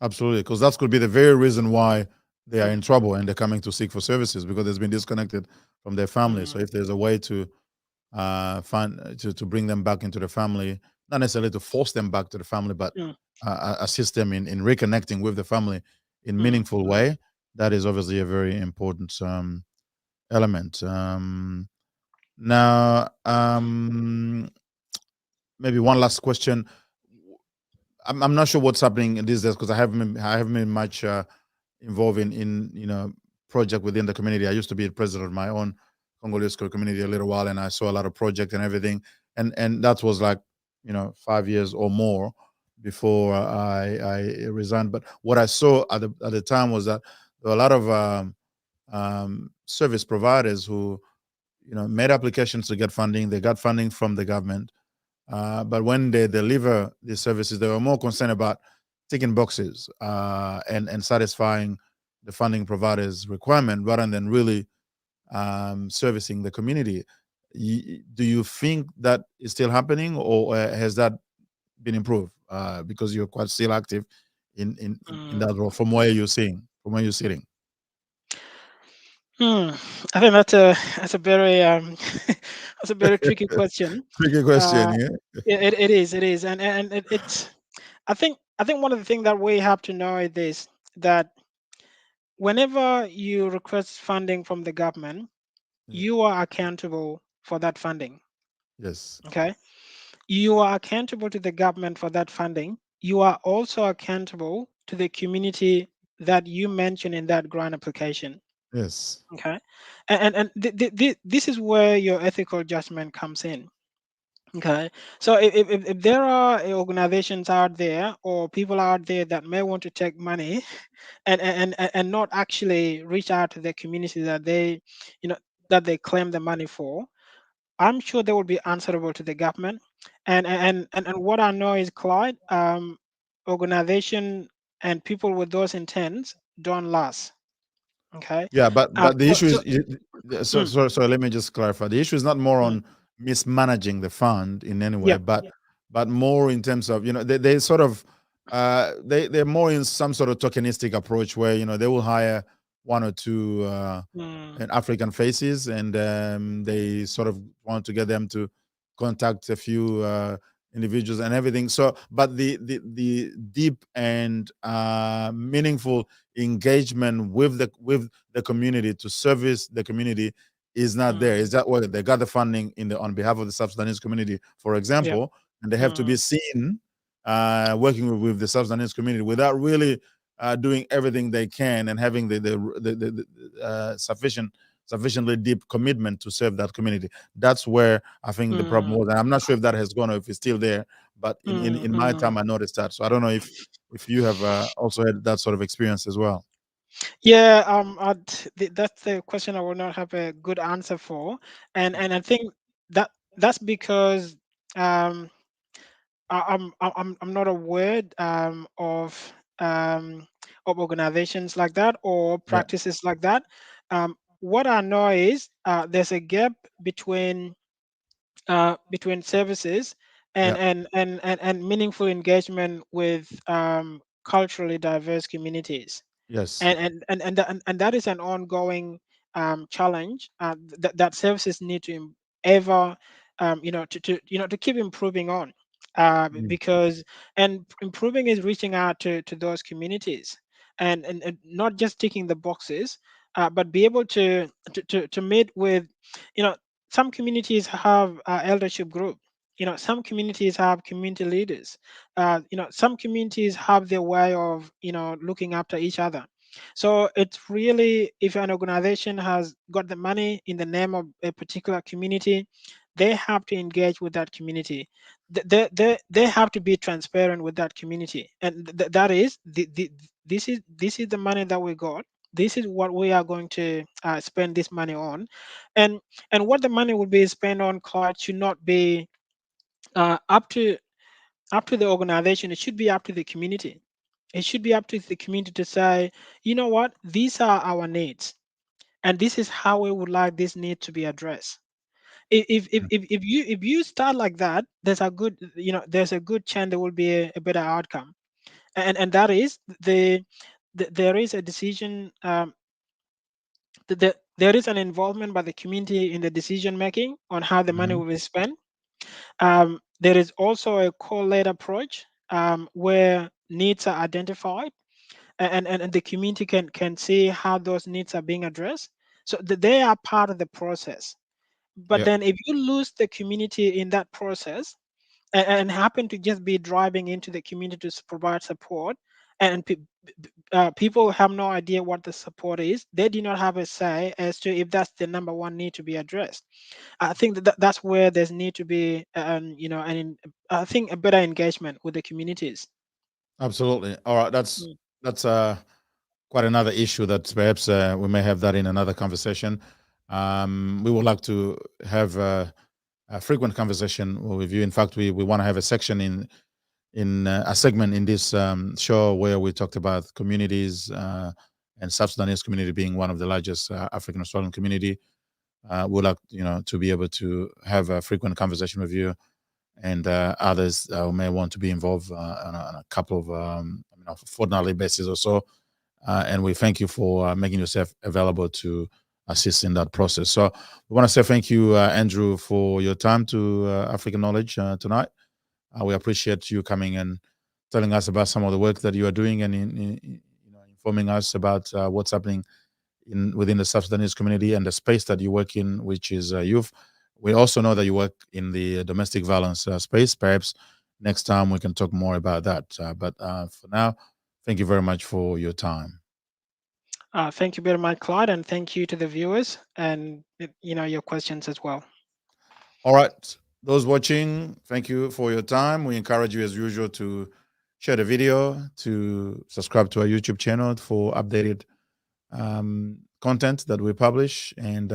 Absolutely, because that could be the very reason why they are Mm, in trouble and they're coming to seek for services because they've been disconnected from their family. So mm, if there's a way to find to bring them back into the family, not necessarily to force them back to the family, but mm, assist them in reconnecting with the family in mm, meaningful way, that is obviously a very important element. Now, maybe one last question. I'm not sure what's happening in these days because I haven't been much involved in project within the community. I used to be the president of my own Congolese community a little while, and I saw a lot of project and everything, and that was like 5 years or more before I resigned. But what I saw at the time was that there were a lot of service providers who made applications to get funding. They got funding from the government, but when they deliver these services, they were more concerned about ticking boxes and satisfying the funding provider's requirement rather than really servicing the community. Do you think that is still happening, or has that been improved? Because you're quite still active in that mm. role, from where you're sitting. Hmm. I think that's a very that's a very tricky question. Tricky question, Uh, yeah. it is, and it's. I think one of the things that we have to know is this, that whenever you request funding from the government, Yeah. you are accountable for that funding. Yes. Okay, you are accountable to the government for that funding. You are also accountable to the community that you mention in that grant application. Yes. Okay, and this is where your ethical judgment comes in. Okay, so if there are organizations out there or people out there that may want to take money and not actually reach out to the community that you know they claim the money for, I'm sure they will be answerable to the government. And what I know is, Clyde, organization and people with those intents don't last. Okay, Yeah, but the so issue so is so mm, so so let me just clarify. The issue is not more mm, on mismanaging the fund in any way, yeah, but more in terms of they sort of they're more in some sort of tokenistic approach where they will hire one or two mm, and African faces, and they sort of want to get them to contact a few individuals and everything. So, but the deep and meaningful engagement with the community to service the community is not there. mm, Is that what they got the funding on behalf of the South Sudanese community, for yeah, example, and they have to be mm, seen working with the South Sudanese community without really doing everything they can and having the sufficiently deep commitment to serve that community. That's where I think the problem mm, was, and I'm not sure if that has gone or if it's still there. But in my mm. time, I noticed that. So I don't know if you have also had that sort of experience as well. Yeah, that's the question I will not have a good answer for, and I think that that's because um, I'm not aware of organizations like that or Yeah. practices like that. What I know is there's a gap between services Yeah. and meaningful engagement with culturally diverse communities, Yes. and that is an ongoing challenge that services need to ever to keep improving on, Mm. because and improving is reaching out to those communities, and not just ticking the boxes, but be able to meet with, you know some communities have eldership group, some communities have community leaders, some communities have their way of looking after each other. So it's really, if an organization has got the money in the name of a particular community, they have to engage with that community. They have to be transparent with that community, and that is this is the money that we got. This is what we are going to spend this money on, and what the money will be spent on, Clyde, should not be up to the organization. It should be up to the community. It should be up to the community to say, you know what, these are our needs, and this is how we would like this need to be addressed. If you start like that, there's a good chance there will be a better outcome, and that is there is a decision, there is an involvement by the community in the decision making on how the money Mhm. will be spent. There is also a call-led approach, where needs are identified, and the community can see how those needs are being addressed. So they are part of the process. But Yeah. then if you lose the community in that process, and happen to just be driving into the community to provide support, and people have no idea what the support is, they do not have a say as to if that's the number one need to be addressed. I think that's where there's need to be, I think a better engagement with the communities. Absolutely. All right. Mm. That's quite another issue that perhaps we may have that in another conversation. We would like to have a frequent conversation with you. In fact, we want to have a section in a segment in this show where we talked about communities, and South-Sudanese community being one of the largest African Australian community. We'd like to be able to have a frequent conversation with you and others who may want to be involved on a couple of fortnightly basis or so. And we thank you for making yourself available to assist in that process. So we want to say thank you, Andrew, for your time to African Knowledge tonight. We appreciate you coming and telling us about some of the work that you are doing and informing us about what's happening within the South Sudanese community and the space that you work in, which is youth. We also know that you work in the domestic violence space. Perhaps next time we can talk more about that. But for now, thank you very much for your time. Thank you very much, Claude, and thank you to the viewers and your questions as well. All right. Those watching, thank you for your time. We encourage you, as usual, to share the video, to subscribe to our YouTube channel for updated content that we publish. And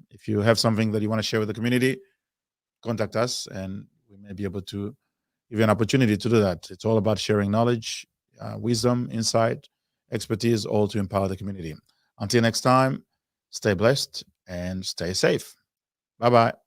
if you have something that you want to share with the community, contact us and we may be able to give you an opportunity to do that. It's all about sharing knowledge, wisdom, insight, expertise, all to empower the community. Until next time, stay blessed and stay safe. Bye bye.